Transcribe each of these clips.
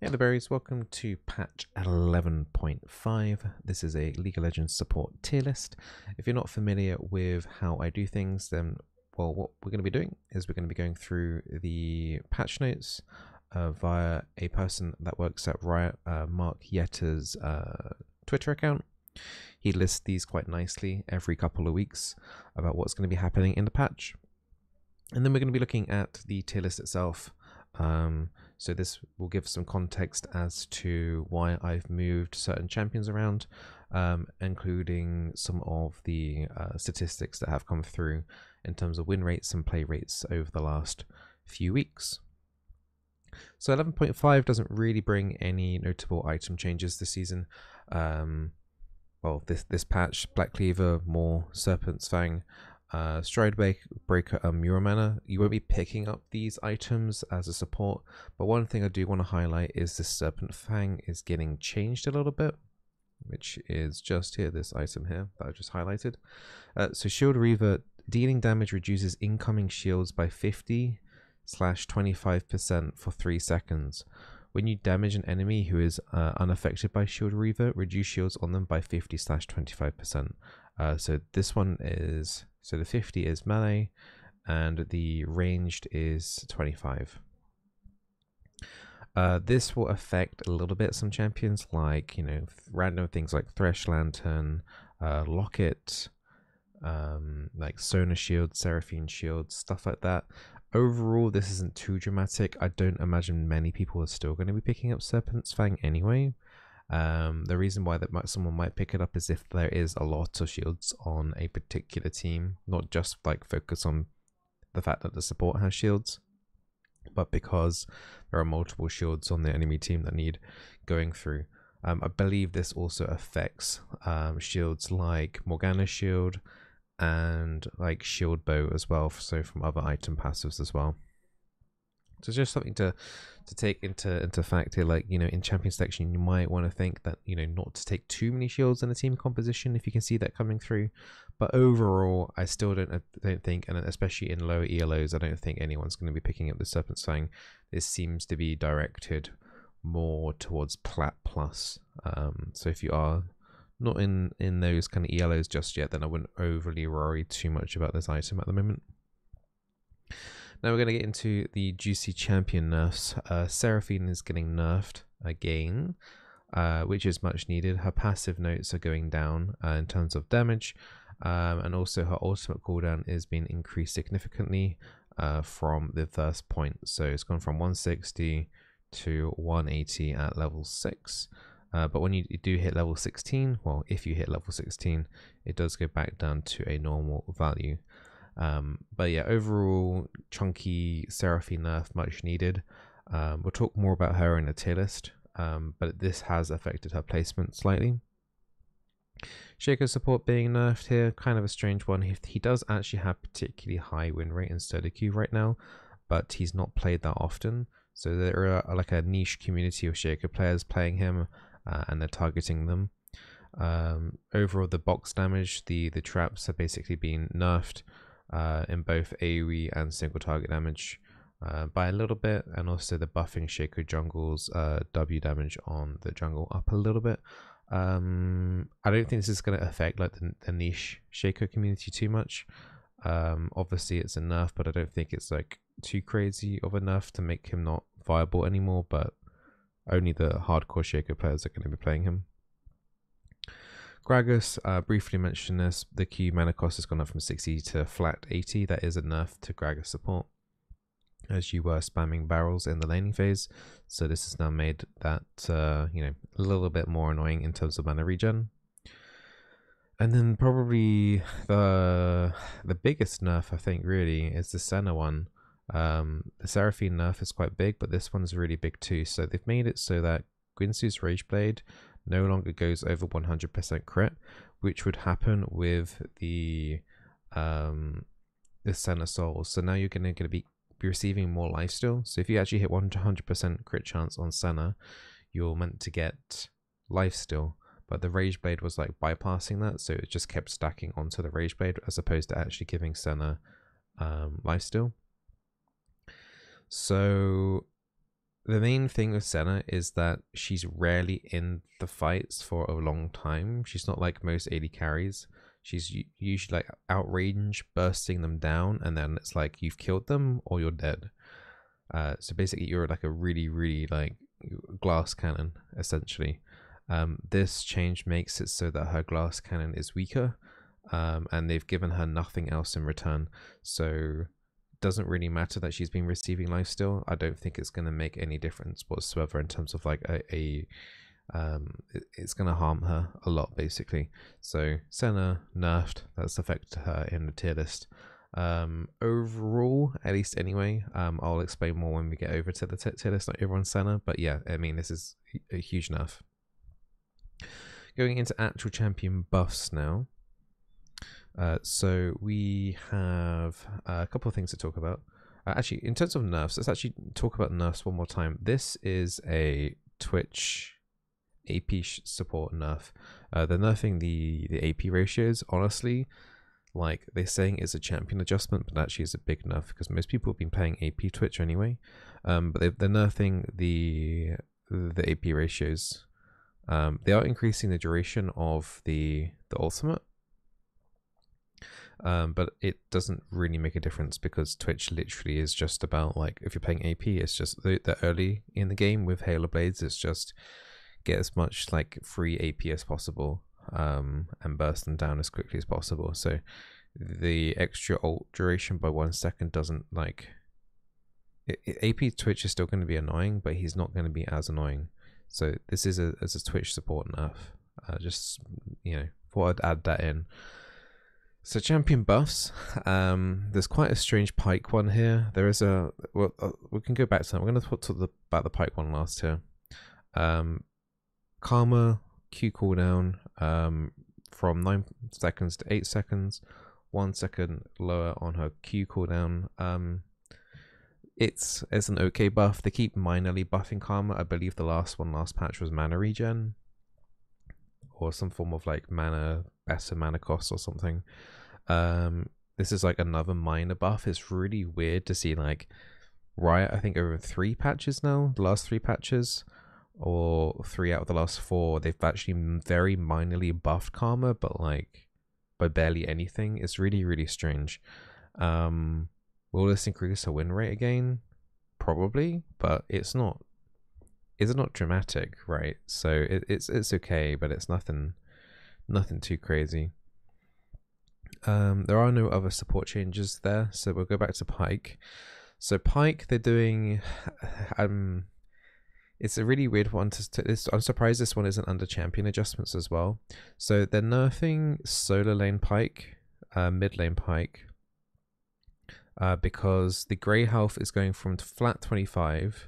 Hey the berries, welcome to patch 11.5. This is a League of Legends support tier list. If you're not familiar with how I do things, then well, what we're going to be doing is we're going to be going through the patch notes via a person that works at Riot, Mark Yetter's Twitter account. He lists these quite nicely every couple of weeks about what's going to be happening in the patch. And then we're going to be looking at the tier list itself. So this will give some context as to why I've moved certain champions around, including some of the statistics that have come through in terms of win rates and play rates over the last few weeks. So 11.5 doesn't really bring any notable item changes this season. Well, this patch, Black Cleaver, more Serpent's Fang, Stride Breaker, Mura Mana. You won't be picking up these items as a support, but one thing I do want to highlight is this Serpent Fang is getting changed a little bit, which is just here, this item here that I just highlighted. So Shield Reaver, dealing damage reduces incoming shields by 50/25% for 3 seconds. When you damage an enemy who is unaffected by Shield Reaver, reduce shields on them by 50/25%. So this one is, so the 50 is melee and the ranged is 25. This will affect a little bit some champions, like, you know, random things like Thresh Lantern, Locket, like Sona Shield, Seraphine Shield, stuff like that. Overall, this isn't too dramatic. I don't imagine many people are still going to be picking up Serpent's Fang anyway. The reason why someone might pick it up is if there is a lot of shields on a particular team, not just like focus on the fact that the support has shields, but because there are multiple shields on the enemy team that need going through. I believe this also affects shields like Morgana's shield and like shield bow as well, so from other item passives as well. So it's just something to take into fact here. Like, you know, in champion selection, you might want to think that, you know, not to take too many shields in a team composition if you can see that coming through. But overall, I still don't think, and especially in lower ELOs, I don't think anyone's going to be picking up the Serpent's Fang. This seems to be directed more towards Plat Plus. So if you are not in those kind of ELOs just yet, then I wouldn't overly worry too much about this item at the moment. Now we're going to get into the juicy champion nerfs. Seraphine is getting nerfed again, which is much needed. Her passive notes are going down in terms of damage, and also her ultimate cooldown is being increased significantly from the first point. So it's gone from 160 to 180 at level 6. But when you do hit level 16, well, if you hit level 16, it does go back down to a normal value. But yeah, overall, chunky Seraphine nerf, much needed. We'll talk more about her in a tier list, but this has affected her placement slightly. Shaco support being nerfed here, kind of a strange one. He does actually have particularly high win rate in solo queue right now, but he's not played that often. So there are like a niche community of Shaco players playing him, and they're targeting them. Overall, the box damage, the traps have basically been nerfed in both AoE and single target damage by a little bit, and also the buffing Shaco jungles W damage on the jungle up a little bit. I don't think this is going to affect like the niche Shaco community too much. Obviously it's a nerf, but I don't think it's like too crazy of a nerf to make him not viable anymore, but only the hardcore Shaco players are going to be playing him. Gragas, briefly mentioned this, the Q mana cost has gone up from 60 to flat 80. That is a nerf to Gragas support, as you were spamming barrels in the laning phase. So this has now made that, you know, a little bit more annoying in terms of mana regen. And then probably the biggest nerf, I think, really, is the Senna one. The Seraphine nerf is quite big, but this one's really big too. So they've made it so that Guinsoo's Rageblade no longer goes over 100% crit, which would happen with the Senna Souls. So now you're going to be receiving more lifesteal. So if you actually hit 100% crit chance on Senna, you're meant to get lifesteal. But the Rageblade was like bypassing that, so it just kept stacking onto the Rageblade as opposed to actually giving Senna lifesteal. So the main thing with Senna is that she's rarely in the fights for a long time. She's not like most AD carries. She's usually like outrange, bursting them down, and then it's like you've killed them or you're dead. So basically, you're like a really, really like glass cannon, essentially. This change makes it so that her glass cannon is weaker, and they've given her nothing else in return. So doesn't really matter that she's been receiving lifesteal. I don't think it's going to make any difference whatsoever in terms of like it's going to harm her a lot basically. So Senna nerfed, that's affected her in the tier list. Overall, at least anyway, I'll explain more when we get over to the tier list, not everyone's Senna, but yeah, I mean, this is a huge nerf. Going into actual champion buffs now. So we have a couple of things to talk about. Actually, in terms of nerfs, let's actually talk about nerfs one more time. This is a Twitch AP support nerf. They're nerfing the AP ratios. Honestly, like they're saying it's a champion adjustment, but actually it's a big nerf because most people have been playing AP Twitch anyway. But they're nerfing the AP ratios. They are increasing the duration of the ultimate. But it doesn't really make a difference because Twitch literally is just about like, if you're playing AP, it's just the early in the game with Halo Blades, it's just get as much like free AP as possible, and burst them down as quickly as possible. So the extra ult duration by 1 second doesn't like AP Twitch is still going to be annoying, but he's not going to be as annoying. So this is as a Twitch support nerf. Just, you know, thought I'd add that in. So champion buffs, there's quite a strange Pyke one here. There is a, well, we can go back to that. We're going to talk about the Pyke one last here. Karma Q cooldown from 9 seconds to 8 seconds, 1 second lower on her Q cooldown. It's an okay buff. They keep minorly buffing Karma. I believe the last patch was mana regen, or some form of like better mana cost or something. This is like another minor buff. It's really weird to see like Riot, I think over 3 patches now, the last 3 patches, or 3 out of the last 4, they've actually very minorly buffed Karma, but like by barely anything. It's really, really strange. Will this increase her win rate again? Probably, but it's not dramatic, right? So it's okay, but it's nothing too crazy. There are no other support changes there, so we'll go back to Pyke. So Pyke, they're doing it's a really weird one I'm surprised this one isn't under champion adjustments as well. So they're nerfing solo lane Pyke, mid lane Pyke, because the grey health is going from flat 25,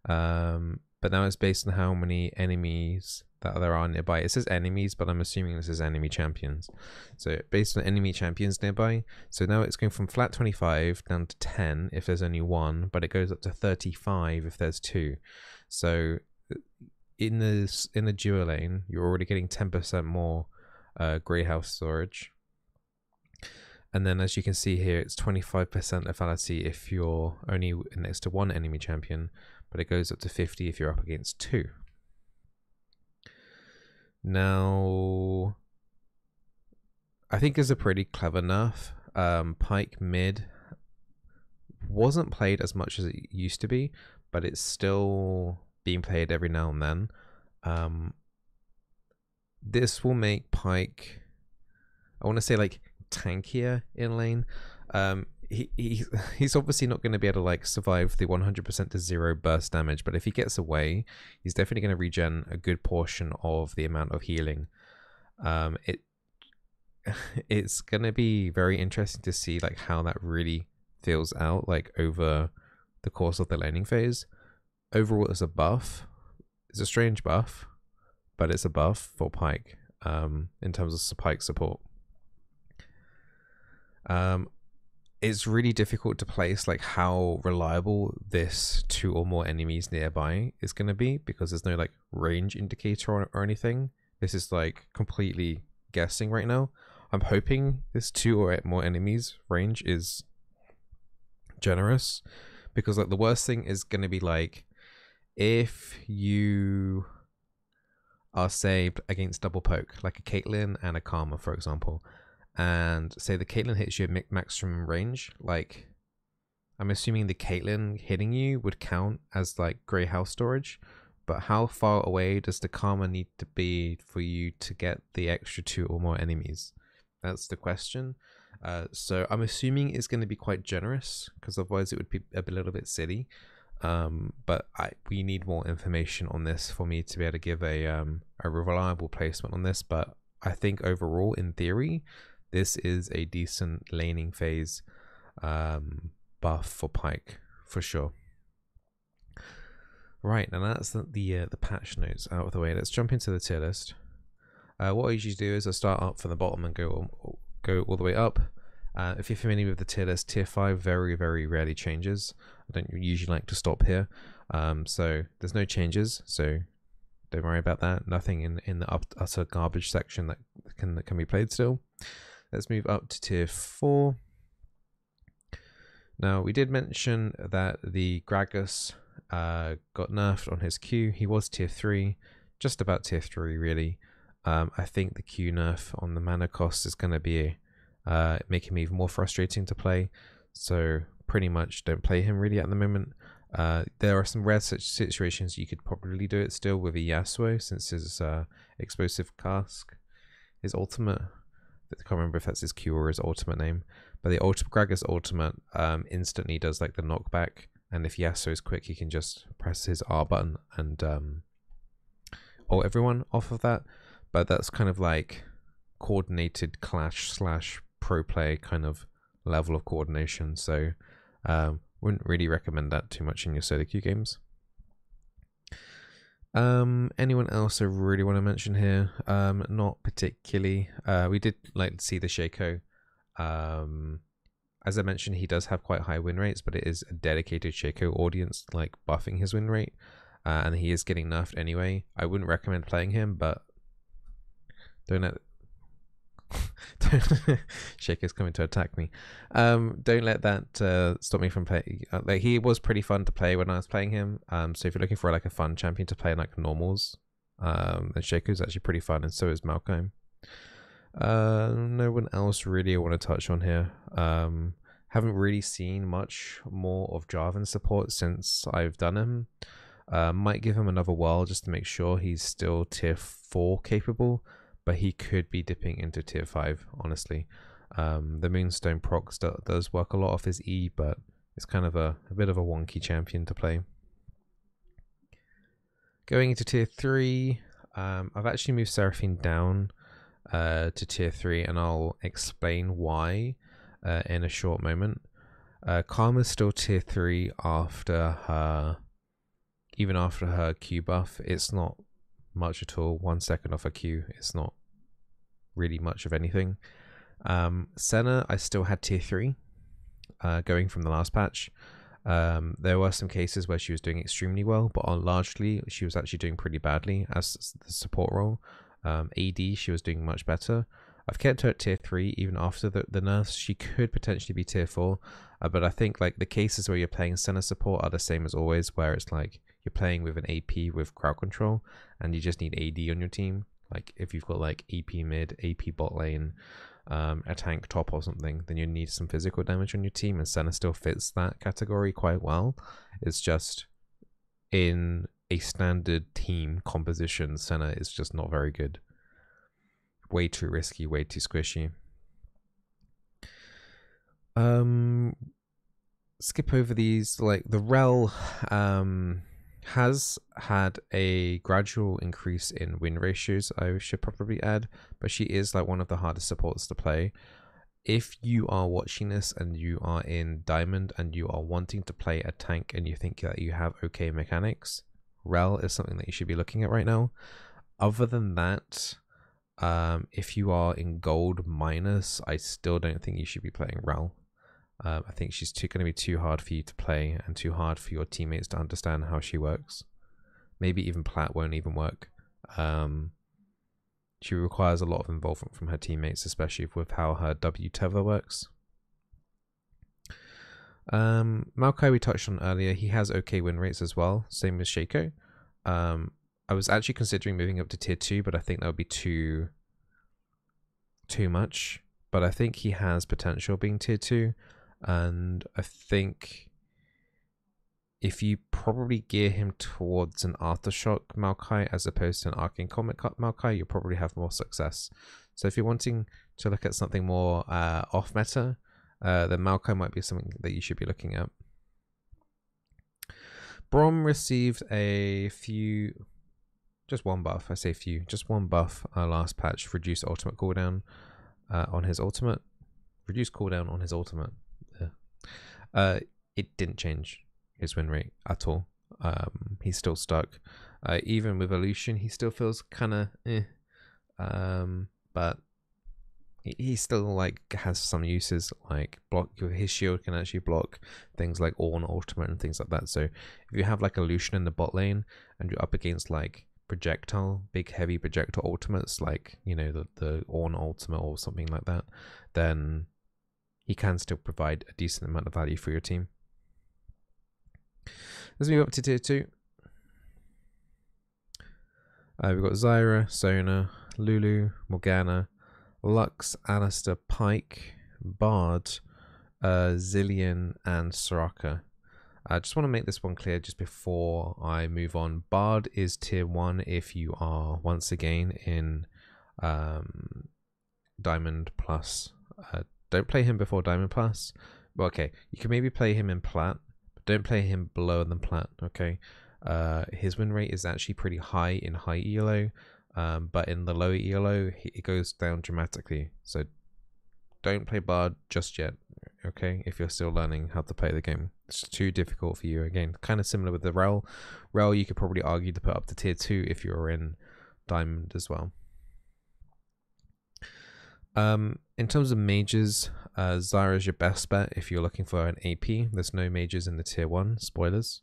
but now it's based on how many enemies that there are nearby. It says enemies, but I'm assuming this is enemy champions. So based on enemy champions nearby. So now it's going from flat 25 down to 10 if there's only 1, but it goes up to 35 if there's 2. So in the duo lane, you're already getting 10% more grey health storage. And then as you can see here, it's 25% lethality if you're only next to 1 enemy champion, but it goes up to 50 if you're up against 2. Now, I think it's a pretty clever nerf. Pyke mid wasn't played as much as it used to be, but it's still being played every now and then. This will make Pyke, I want to say like tankier in lane. He's obviously not going to be able to like survive the 100% to 0 burst damage, but if he gets away, he's definitely going to regen a good portion of the amount of healing. It's going to be very interesting to see like how that really feels out like over the course of the laning phase. Overall, it's a buff. It's a strange buff, but it's a buff for Pyke in terms of Pyke support. It's really difficult to place like how reliable this 2 or more enemies nearby is going to be because there's no like range indicator or anything. This is like completely guessing right now. I'm hoping this 2 or more enemies range is generous, because like the worst thing is going to be like if you are saved against double poke, like a Caitlyn and a Karma, for example, and say the Caitlyn hits you at maximum range, like I'm assuming the Caitlyn hitting you would count as like Grey House storage, but how far away does the Karma need to be for you to get the extra 2 or more enemies? That's the question. So I'm assuming it's going to be quite generous, because otherwise it would be a little bit silly. But we need more information on this for me to be able to give a reliable placement on this. But I think overall, in theory, this is a decent laning phase buff for Pyke for sure. Right, now that's the patch notes out of the way. Let's jump into the tier list. What I usually do is I start up from the bottom and go all the way up. If you're familiar with the tier list, tier 5 very, very rarely changes. I don't usually like to stop here. So there's no changes, so don't worry about that. Nothing in the utter garbage section that can be played still. Let's move up to tier 4. Now, we did mention that the Gragas got nerfed on his Q. He was tier 3, just about tier 3 really. I think the Q nerf on the mana cost is going to be making me even more frustrating to play, so pretty much don't play him really at the moment. There are some rare such situations you could probably do it still with a Yasuo, since his explosive cask, his ultimate, I can't remember if that's his Q or his ultimate name, but the Gragas ultimate instantly does like the knockback, and if Yasuo is quick, he can just press his R button and ult everyone off of that. But that's kind of like coordinated clash / pro play kind of level of coordination, so wouldn't really recommend that too much in your solo queue games. Anyone else I really want to mention here? Not particularly. We did like to see the Shaco. As I mentioned, he does have quite high win rates, but it is a dedicated Shaco audience like buffing his win rate, and he is getting nerfed anyway. I wouldn't recommend playing him, but don't let Shaco's coming to attack me. Don't let that stop me from playing. Like, he was pretty fun to play when I was playing him. So if you're looking for like a fun champion to play in like normals, then Shaco's actually pretty fun, and so is Malcolm. No one else really I want to touch on here. Haven't really seen much more of Jarvan support since I've done him. Might give him another while just to make sure he's still tier 4 capable, but he could be dipping into tier 5, honestly. The Moonstone proc does work a lot off his E, but it's kind of a bit of a wonky champion to play. Going into tier 3, I've actually moved Seraphine down to tier 3, and I'll explain why in a short moment. Karma's still tier 3 even after her Q buff. It's not much at all. 1 second off a Q, it's not really much of anything. Senna, I still had tier 3 going from the last patch. There were some cases where she was doing extremely well, but largely she was actually doing pretty badly as the support role. AD, she was doing much better. I've kept her at tier 3 even after the nerfs. She could potentially be tier 4, but I think like the cases where you're playing Senna support are the same as always, where it's like you're playing with an AP with crowd control and you just need AD on your team. Like if you've got like AP mid, AP bot lane, a tank top or something, then you need some physical damage on your team, and Senna still fits that category quite well. It's just in a standard team composition, Senna is just not very good. Way too risky, way too squishy. Skip over these. Like the Rel has had a gradual increase in win ratios, I should probably add, but she is like one of the hardest supports to play. If you are watching this and you are in Diamond and you are wanting to play a tank and you think that you have okay mechanics, Rel is something that you should be looking at right now. Other than that, if you are in gold minus, I still don't think you should be playing Rel. I think she's going to be too hard for you to play and too hard for your teammates to understand how she works. Maybe even Plat won't even work. She requires a lot of involvement from her teammates, especially with how her W tether works. Maokai we touched on earlier. He has okay win rates as well, same as Shaco. I was actually considering moving up to tier 2, but I think that would be too much. But I think he has potential being tier 2, and I think if you probably gear him towards an Aftershock Maokai as opposed to an Arcane Comet Maokai, you'll probably have more success. So if you're wanting to look at something more off meta, then Maokai might be something that you should be looking at. Braum received just one buff. I say few, just one buff last patch. Reduced ultimate cooldown on his ultimate. Reduced cooldown on his ultimate. It didn't change his win rate at all. He's still stuck. Even with Illusion, he still feels kind of but he still like has some uses, like his shield can actually block things like Ornn ultimate and things like that. So if you have like Illusion in the bot lane and you're up against like big heavy projectile ultimates, like, you know, the Ornn ultimate or something like that, then he can still provide a decent amount of value for your team. Let's move up to tier 2. We've got Zyra, Sona, Lulu, Morgana, Lux, Alistar, Pyke, Bard, Zilean, and Soraka. I just want to make this one clear just before I move on. Bard is tier 1 if you are once again in Diamond Plus. Don't play him before Diamond Plus. Well, okay, you can maybe play him in Plat, but don't play him below than Plat, okay? His win rate is actually pretty high in high ELO, but in the low ELO, it goes down dramatically. So don't play Bard just yet, okay? If you're still learning how to play the game, it's too difficult for you. Again, kind of similar with the Rel. Rel, you could probably argue to put up to tier 2 if you're in Diamond as well. In terms of mages, Zyra is your best bet if you're looking for an AP. There's no mages in the tier 1, spoilers.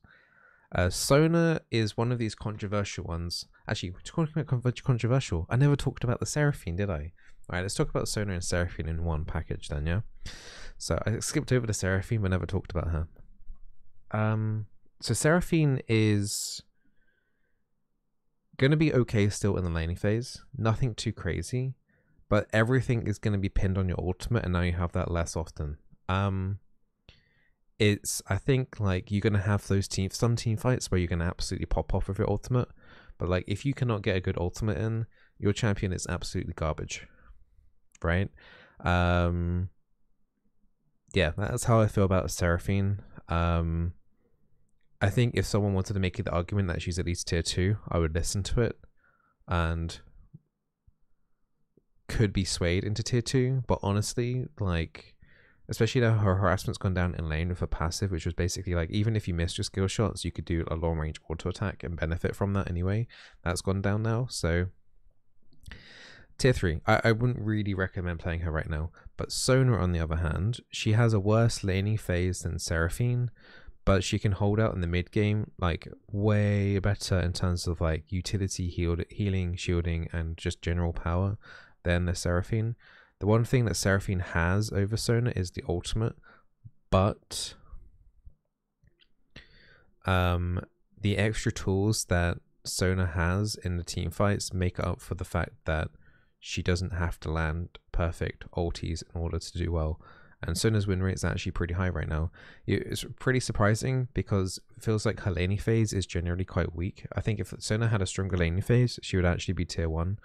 Sona is one of these controversial ones. Actually, talking about controversial, I never talked about the Seraphine, did I? Alright, let's talk about Sona and Seraphine in one package then, yeah? So I skipped over the Seraphine, but never talked about her. So Seraphine is going to be okay still in the laning phase. Nothing too crazy, but everything is going to be pinned on your ultimate, and now you have that less often. I think like you're gonna have those some team fights where you're gonna absolutely pop off with your ultimate, but like if you cannot get a good ultimate in, your champion is absolutely garbage, right? Yeah, that's how I feel about Seraphine. I think if someone wanted to make the argument that she's at least tier 2, I would listen to it and could be swayed into tier 2, but honestly, like, especially though her harassment's gone down in lane with her passive, which was basically like, even if you missed your skill shots, you could do a long range auto attack and benefit from that anyway. That's gone down now. So tier 3, I wouldn't really recommend playing her right now. But Sona, on the other hand, she has a worse laning phase than Seraphine, but she can hold out in the mid game like way better in terms of like utility, healing, shielding, and just general power than the Seraphine. The one thing that Seraphine has over Sona is the ultimate, but the extra tools that Sona has in the team fights make up for the fact that she doesn't have to land perfect ultis in order to do well. And Sona's win rate is actually pretty high right now. It's pretty surprising because it feels like her laning phase is generally quite weak. I think if Sona had a stronger laning phase, she would actually be tier 1.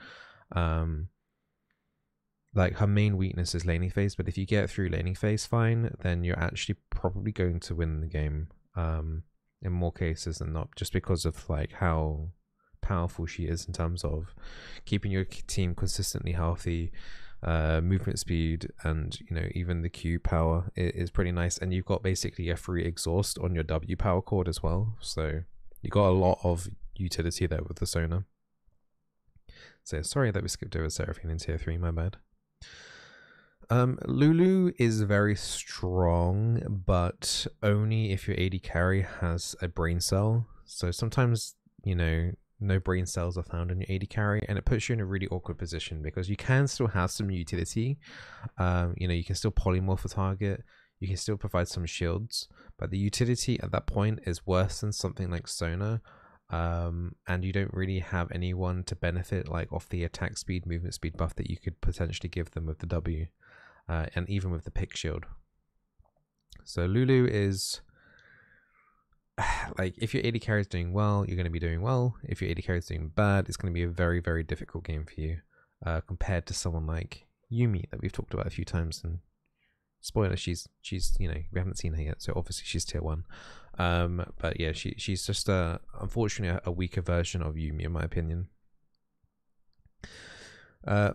Like her main weakness is laning phase, but if you get through laning phase fine, then you're actually probably going to win the game in more cases than not, just because of like how powerful she is in terms of keeping your team consistently healthy, movement speed, and you know, even the Q power is pretty nice. And you've got basically a free exhaust on your W power cord as well, so you got a lot of utility there with the Sona. So sorry that we skipped over Seraphine in tier 3, my bad. Lulu is very strong, but only if your AD carry has a brain cell. So sometimes, you know, no brain cells are found in your AD carry, and it puts you in a really awkward position because you can still have some utility. You know, you can still polymorph a target, You can still provide some shields, but the utility at that point is worse than something like Sona. And you don't really have anyone to benefit like off the attack speed, movement speed buff that you could potentially give them with the W, and even with the pick shield. So Lulu is like, if your AD carry is doing well, you're going to be doing well. If your AD carry is doing bad, it's going to be a very, very difficult game for you, compared to someone like Yuumi that we've talked about a few times. And spoiler, she's you know, we haven't seen her yet, so obviously she's tier 1. But yeah, she's just unfortunately a weaker version of Yuumi in my opinion.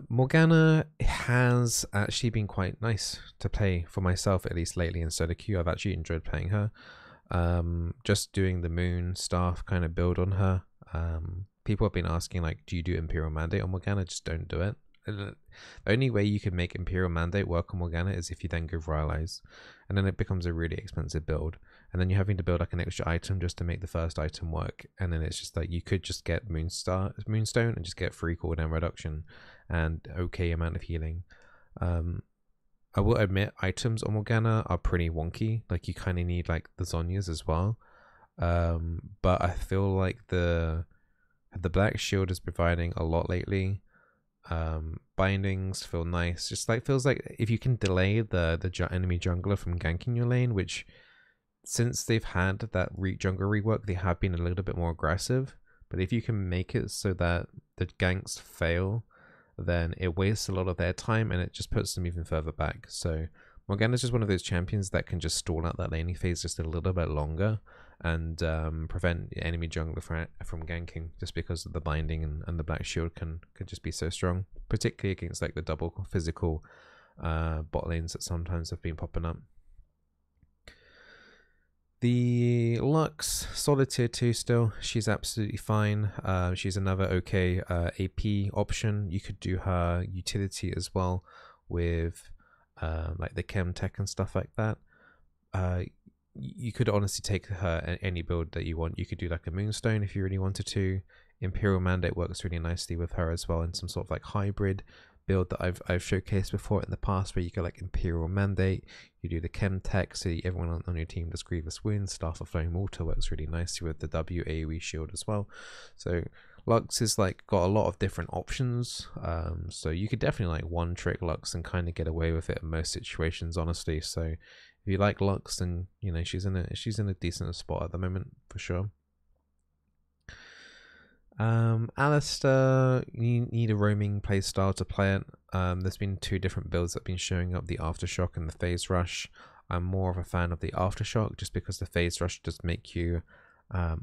Morgana has actually been quite nice to play for myself, at least lately in solo queue. I've actually enjoyed playing her. Just doing the moon staff kind of build on her. People have been asking like, do you do Imperial Mandate on Morgana? Just don't do it. The only way you can make Imperial Mandate work on Morgana is if you then go Royalize, and then it becomes a really expensive build, and then you're having to build like an extra item just to make the first item work, and then it's just like you could just get Moonstone and just get free cooldown reduction and okay amount of healing. I will admit items on Morgana are pretty wonky, like you kind of need like the Zhonya's as well, but I feel like the Black Shield is providing a lot lately. Bindings feel nice, just like feels like if you can delay the enemy jungler from ganking your lane, which since they've had that jungler rework, they have been a little bit more aggressive, but if you can make it so that the ganks fail, then it wastes a lot of their time and it just puts them even further back. So Morgana's just one of those champions that can just stall out that laning phase just a little bit longer and prevent enemy jungler from ganking, just because of the binding and the Black Shield can just be so strong, particularly against like the double physical bot lanes that sometimes have been popping up. The Lux, solid tier 2 still. She's absolutely fine. She's another okay AP option. You could do her utility as well with like the chem tech and stuff like that. You could honestly take her any build that you want. You could do like a Moonstone if you really wanted to. Imperial Mandate works really nicely with her as well in some sort of like hybrid build that I've showcased before in the past, where you go like Imperial Mandate, you do the chem tech, so everyone on your team does Grievous Wounds. Staff of Flame Water works really nicely with the W AoE shield as well. So Lux is like got a lot of different options, so you could definitely like one trick Lux and kind of get away with it in most situations, honestly. So if you like Lux, then you know she's in a decent spot at the moment for sure. Alistar, you need a roaming playstyle to play it. There's been 2 different builds that have been showing up, the Aftershock and the Phase Rush. I'm more of a fan of the Aftershock just because the Phase Rush does make you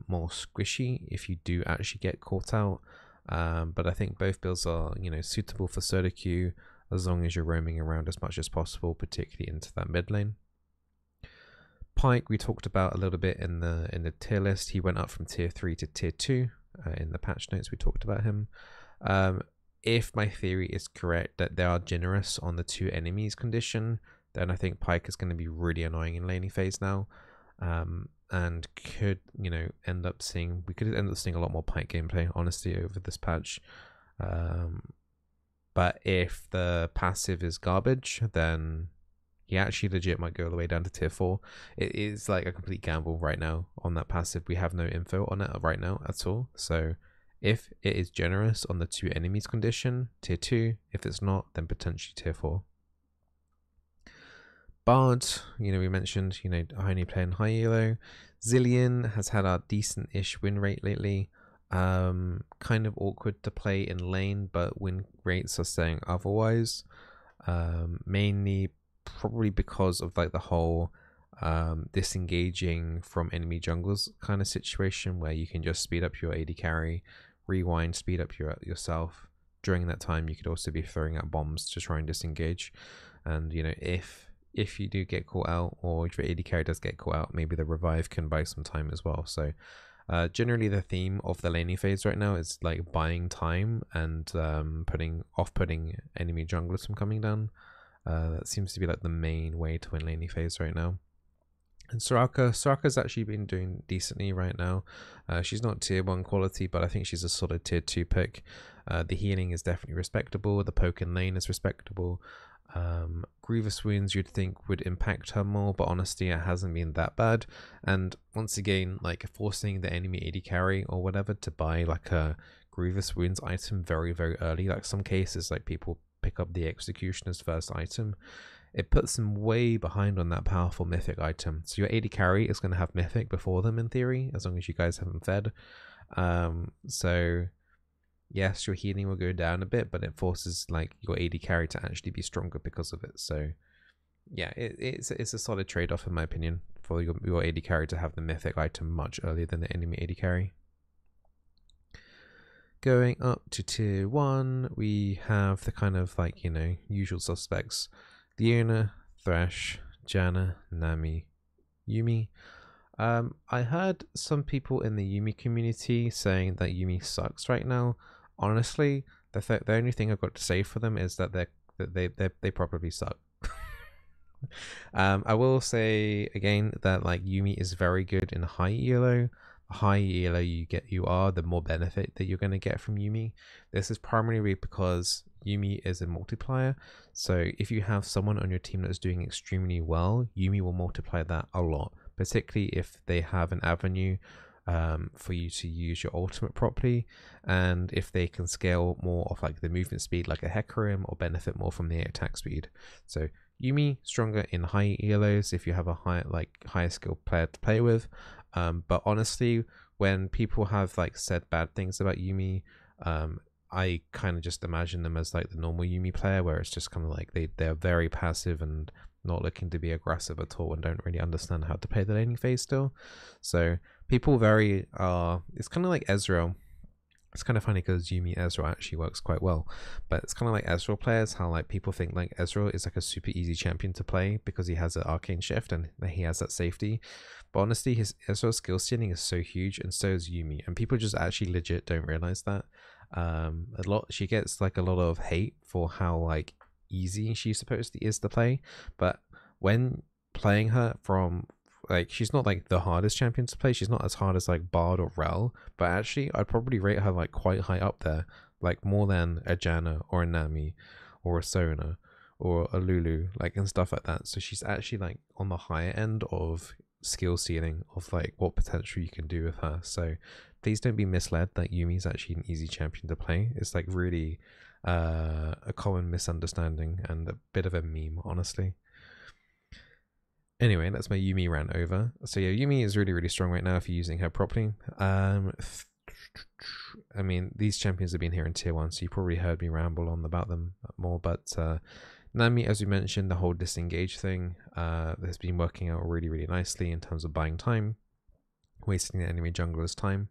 more squishy if you do actually get caught out. But I think both builds are, you know, suitable for solo queue as long as you're roaming around as much as possible, particularly into that mid lane. Pyke we talked about a little bit in the tier list. He went up from tier 3 to tier 2. In the patch notes we talked about him. If my theory is correct that they are generous on the 2 enemies condition, then I think Pyke is going to be really annoying in laning phase now, and could, you know, we could end up seeing a lot more Pyke gameplay honestly over this patch. But if the passive is garbage, then he actually legit might go all the way down to tier 4. It is like a complete gamble right now on that passive. We have no info on it right now at all. So if it is generous on the 2 enemies condition, tier 2. If it's not, then potentially tier 4. Bard, you know, we mentioned, you know, only playing high elo. Zilean has had a decent-ish win rate lately. Kind of awkward to play in lane, but win rates are saying otherwise. Mainly probably because of like the whole disengaging from enemy jungles kind of situation, where you can just speed up your AD carry, rewind, speed up yourself. During that time you could also be throwing out bombs to try and disengage, and you know, if you do get caught out, or if your AD carry does get caught out, maybe the revive can buy some time as well. So generally the theme of the laning phase right now is like buying time and putting enemy junglers from coming down. That seems to be like the main way to win laning phase right now. And Soraka's actually been doing decently right now. She's not tier 1 quality, but I think she's a solid tier 2 pick. The healing is definitely respectable. The poke in lane is respectable. Grievous Wounds you'd think would impact her more, but honestly it hasn't been that bad. And once again, like forcing the enemy AD carry or whatever to buy like a Grievous Wounds item very, very early, like some cases like people pick up the Executioner's first item, it puts them way behind on that powerful mythic item. So your AD carry is going to have mythic before them in theory, as long as you guys haven't fed. So yes, your healing will go down a bit, but it forces like your AD carry to actually be stronger because of it. So yeah, it's a solid trade-off in my opinion for your AD carry to have the mythic item much earlier than the enemy AD carry. Going up to tier 1, we have the kind of like, you know, usual suspects: Leona, Thresh, Janna, Nami, Yuumi. I heard some people in the Yuumi community saying that Yuumi sucks right now. Honestly, the only thing I've got to say for them is that they probably suck. I will say again that like Yuumi is very good in high elo. The higher elo you are, the more benefit that you're going to get from Yuumi. This is primarily because Yuumi is a multiplier. So if you have someone on your team that's doing extremely well, Yuumi will multiply that a lot, particularly if they have an avenue for you to use your ultimate properly, and if they can scale more of like the movement speed like a Hecarim, or benefit more from the attack speed. So Yuumi stronger in high elos if you have a higher skill player to play with. But honestly, when people have like said bad things about Yuumi, I kind of just imagine them as like the normal Yuumi player, where it's just kind of like they're very passive and not looking to be aggressive at all, and don't really understand how to play the laning phase still. So people it's kind of like Ezreal. It's kind of funny because Yuumi Ezreal actually works quite well, but it's kind of like Ezreal players, how like people think like Ezreal is like a super easy champion to play because he has an arcane shift and he has that safety. But honestly, his Ezreal skill ceiling is so huge, and so is Yuumi, and people just actually legit don't realize that. She gets like a lot of hate for how like easy she supposedly is to play, but when playing her from like, she's not like the hardest champion to play. She's not as hard as like Bard or Rel, but actually I'd probably rate her like quite high up there, like more than a Janna or a Nami or a Sona or a Lulu, like, and stuff like that. So she's actually like on the higher end of skill ceiling of like what potential you can do with her. So please don't be misled that Yuumi is actually an easy champion to play. It's like really a common misunderstanding and a bit of a meme, honestly. Anyway, that's my Yuumi rant over. So yeah, Yuumi is really, really strong right now if you're using her properly. I mean, these champions have been here in tier 1, so you probably heard me ramble on about them more, but Nami, as we mentioned, the whole disengage thing has been working out really, really nicely in terms of buying time, wasting the enemy jungler's time,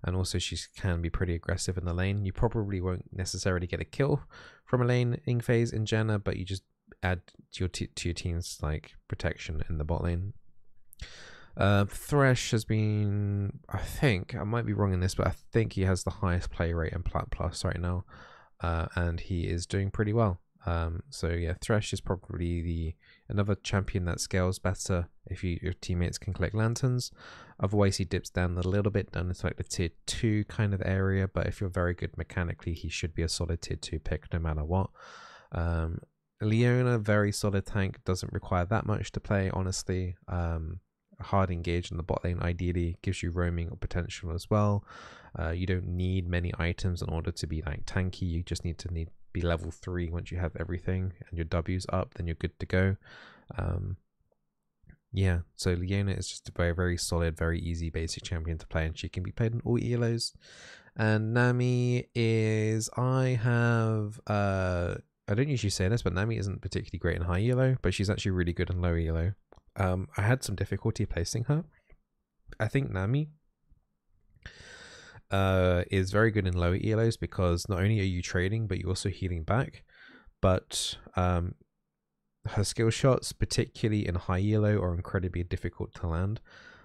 and also she can be pretty aggressive in the lane. You probably won't necessarily get a kill from a laning phase in Janna, but you just add to your team's like protection in the bot lane. Thresh has been, I think, I might be wrong in this, but I think he has the highest play rate in Plat Plus right now, and he is doing pretty well. So yeah, Thresh is probably another champion that scales better if your teammates can collect lanterns. Otherwise, he dips down a little bit down into like the tier 2 kind of area, but if you're very good mechanically, he should be a solid tier 2 pick no matter what. Leona, very solid tank, doesn't require that much to play, honestly. Hard engage in the bot lane ideally gives you roaming potential as well. You don't need many items in order to be like tanky. You just need to be level 3. Once you have everything and your W's up, then you're good to go. Yeah, so Leona is just a very, very solid, very easy basic champion to play, and she can be played in all elos. And Nami is, I don't usually say this, but Nami isn't particularly great in high elo, but she's actually really good in low elo. I had some difficulty placing her. I think Nami is very good in low elos because not only are you trading, but you're also healing back. But her skill shots, particularly in high elo, are incredibly difficult to land.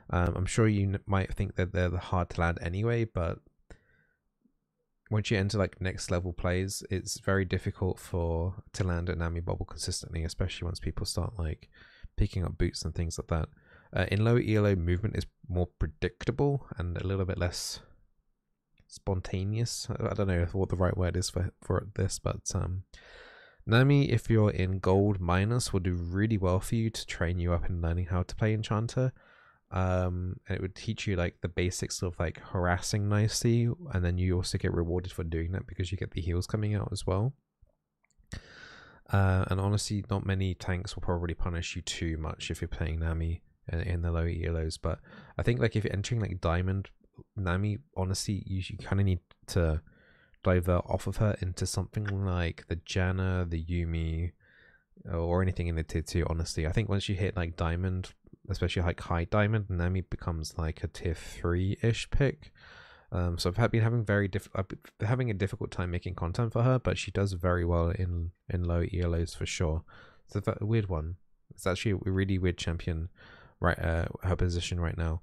I'm sure you might think that they're hard to land anyway, but once you enter like next level plays, it's very difficult to land a Nami bubble consistently, especially once people start like picking up boots and things like that. In low elo, movement is more predictable and a little bit less spontaneous. I don't know what the right word is for this, but Nami, if you're in gold minus, will do really well for you to train you up in learning how to play Enchanter. And it would teach you like the basics of like harassing nicely, and then you also get rewarded for doing that because you get the heals coming out as well. And honestly, not many tanks will probably punish you too much if you're playing Nami in the low elos. But I think like if you're entering like Diamond, Nami, honestly, you kind of need to divert off of her into something like the Janna, the Yuumi, or anything in the tier 2. Honestly, I think once you hit like Diamond, especially like high Diamond, Nami becomes like a tier 3-ish pick. So I've been having having a difficult time making content for her, but she does very well in low ELOs for sure. It's a weird one. It's actually a really weird champion, right? Her position right now.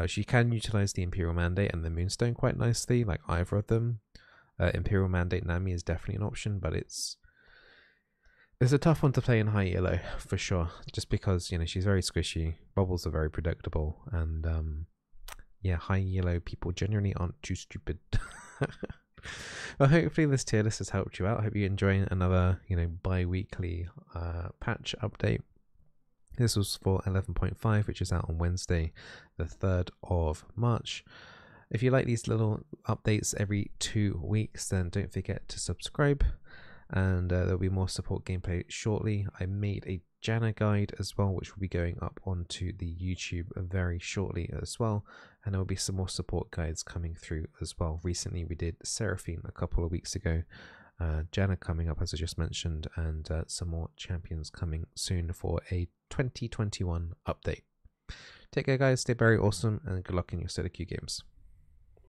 She can utilize the Imperial Mandate and the Moonstone quite nicely, like either of them. Imperial Mandate Nami is definitely an option, but it's a tough one to play in high elo for sure, just because she's very squishy. Bubbles are very predictable, and yeah, high elo people generally aren't too stupid. Well, hopefully this tier list has helped you out. I hope you're enjoying another bi-weekly patch update. This was for 11.5, which is out on Wednesday, the 3rd of March. If you like these little updates every 2 weeks, then don't forget to subscribe, and there'll be more support gameplay shortly. I made a Janna guide as well, which will be going up onto the YouTube very shortly as well, and there will be some more support guides coming through as well. Recently we did Seraphine a couple of weeks ago, Janna coming up as I just mentioned, and some more champions coming soon for a 2021 update. Take care guys, stay very awesome, and good luck in your Solo Queue games.